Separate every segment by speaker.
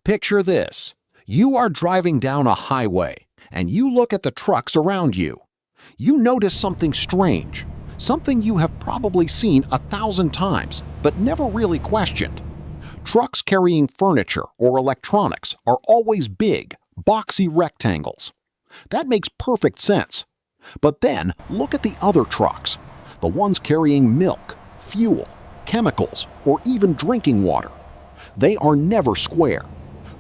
Speaker 1: Picture this. You are driving down a highway, and you look at the trucks around you. You notice something strange, something you have probably seen 1,000 times, but never really questioned. Trucks carrying furniture or electronics are always big, boxy rectangles. That makes perfect sense. But then look at the other trucks, the ones carrying milk, fuel, chemicals, or even drinking water. They are never square.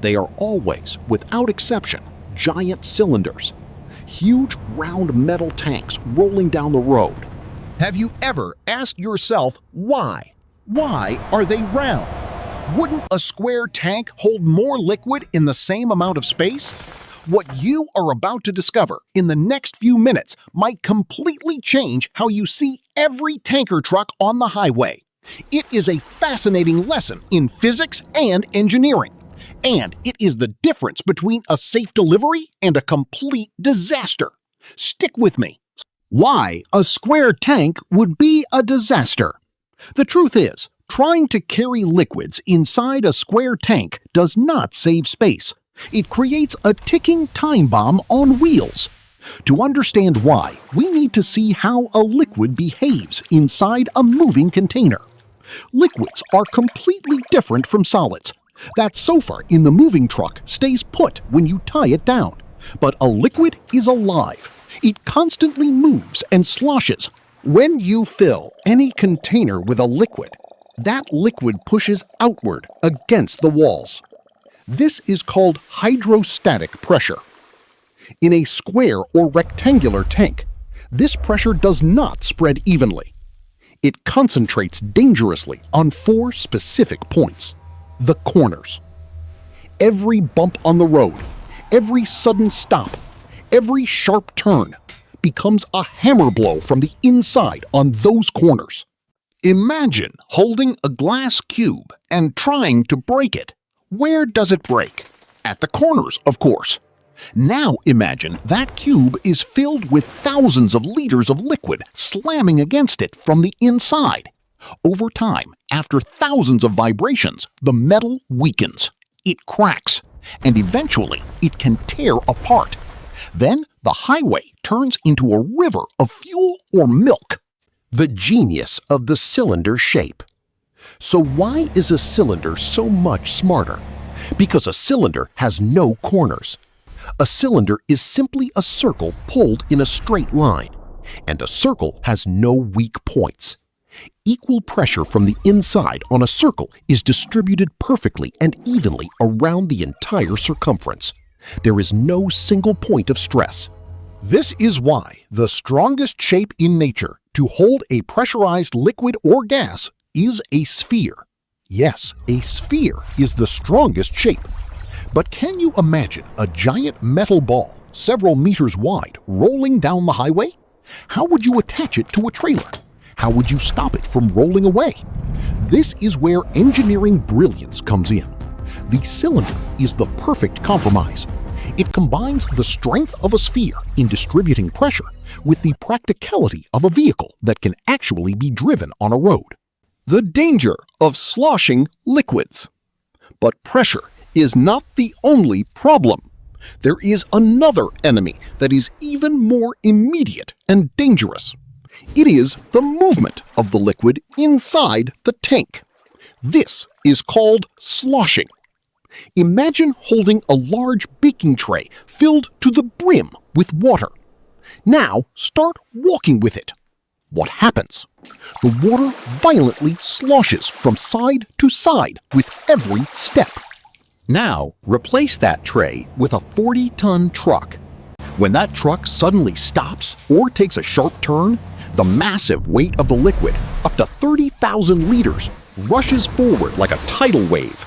Speaker 1: They are always, without exception, giant cylinders. Huge round metal tanks rolling down the road.
Speaker 2: Have you ever asked yourself why? Why are they round? Wouldn't a square tank hold more liquid in the same amount of space? What you are about to discover in the next few minutes might completely change how you see every tanker truck on the highway. It is a fascinating lesson in physics and engineering. And it is the difference between a safe delivery and a complete disaster. Stick with me. Why a square tank would be a disaster. The truth is, trying to carry liquids inside a square tank does not save space. It creates a ticking time bomb on wheels. To understand why, we need to see how a liquid behaves inside a moving container. Liquids are completely different from solids. That sofa in the moving truck stays put when you tie it down. But a liquid is alive. It constantly moves and sloshes. When you fill any container with a liquid, that liquid pushes outward against the walls. This is called hydrostatic pressure. In a square or rectangular tank, this pressure does not spread evenly. It concentrates dangerously on 4 specific points. The corners. Every bump on the road, every sudden stop, every sharp turn becomes a hammer blow from the inside on those corners. Imagine holding a glass cube and trying to break it. Where does it break? At the corners, of course. Now imagine that cube is filled with thousands of liters of liquid slamming against it from the inside. Over time, after thousands of vibrations, the metal weakens. It cracks, and eventually it can tear apart. Then the highway turns into a river of fuel or milk. The genius of the cylinder shape. So why is a cylinder so much smarter? Because a cylinder has no corners. A cylinder is simply a circle pulled in a straight line, and a circle has no weak points. Equal pressure from the inside on a circle is distributed perfectly and evenly around the entire circumference. There is no single point of stress. This is why the strongest shape in nature to hold a pressurized liquid or gas is a sphere. Yes, a sphere is the strongest shape. But can you imagine a giant metal ball several meters wide rolling down the highway? How would you attach it to a trailer? How would you stop it from rolling away? This is where engineering brilliance comes in. The cylinder is the perfect compromise. It combines the strength of a sphere in distributing pressure with the practicality of a vehicle that can actually be driven on a road. The danger of sloshing liquids. But pressure is not the only problem. There is another enemy that is even more immediate and dangerous. It is the movement of the liquid inside the tank. This is called sloshing. Imagine holding a large baking tray filled to the brim with water. Now start walking with it. What happens? The water violently sloshes from side to side with every step.
Speaker 1: Now replace that tray with a 40-ton truck. When that truck suddenly stops or takes a sharp turn, the massive weight of the liquid, up to 30,000 liters, rushes forward like a tidal wave.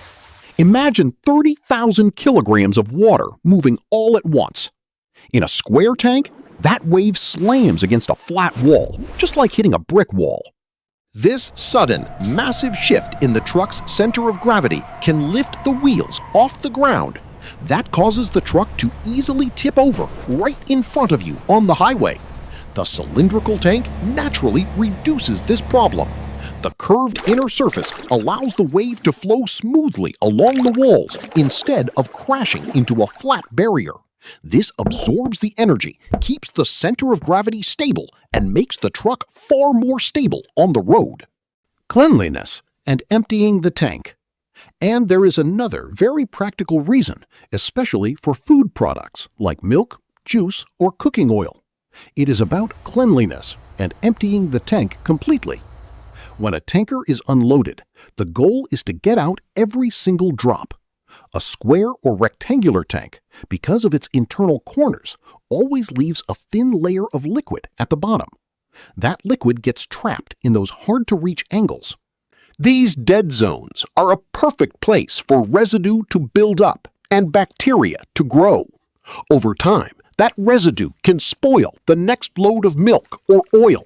Speaker 1: Imagine 30,000 kilograms of water moving all at once. In a square tank, that wave slams against a flat wall, just like hitting a brick wall. This sudden, massive shift in the truck's center of gravity can lift the wheels off the ground. That causes the truck to easily tip over right in front of you on the highway. The cylindrical tank naturally reduces this problem.
Speaker 2: The curved inner surface allows the wave to flow smoothly along the walls instead of crashing into a flat barrier. This absorbs the energy, keeps the center of gravity stable, and makes the truck far more stable on the road. Cleanliness and emptying the tank. And there is another very practical reason, especially for food products like milk, juice, or cooking oil. It is about cleanliness and emptying the tank completely. When a tanker is unloaded, the goal is to get out every single drop. A square or rectangular tank, because of its internal corners, always leaves a thin layer of liquid at the bottom. That liquid gets trapped in those hard-to-reach angles. These dead zones are a perfect place for residue to build up and bacteria to grow. Over time, that residue can spoil the next load of milk or oil.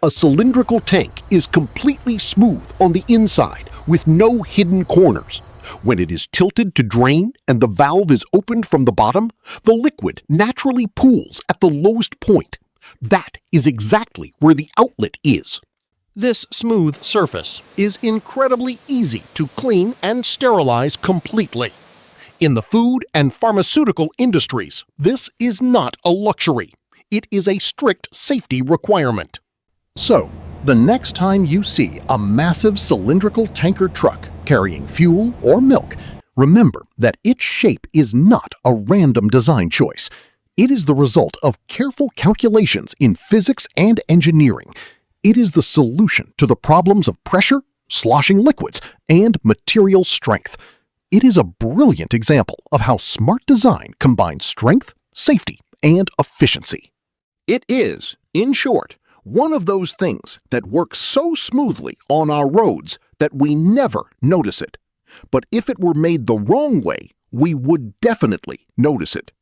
Speaker 2: A cylindrical tank is completely smooth on the inside with no hidden corners. When it is tilted to drain and the valve is opened from the bottom, the liquid naturally pools at the lowest point. That is exactly where the outlet is. This smooth surface is incredibly easy to clean and sterilize completely. In the food and pharmaceutical industries, this is not a luxury. It is a strict safety requirement. So, the next time you see a massive cylindrical tanker truck carrying fuel or milk, remember that its shape is not a random design choice. It is the result of careful calculations in physics and engineering. It is the solution to the problems of pressure, sloshing liquids, and material strength. It is a brilliant example of how smart design combines strength, safety, and efficiency. It is, in short, one of those things that works so smoothly on our roads that we never notice it. But if it were made the wrong way, we would definitely notice it.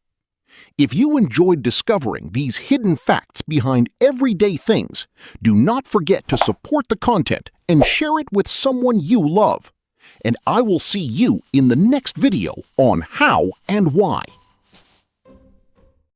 Speaker 2: If you enjoyed discovering these hidden facts behind everyday things, do not forget to support the content and share it with someone you love. And I will see you in the next video on how and why.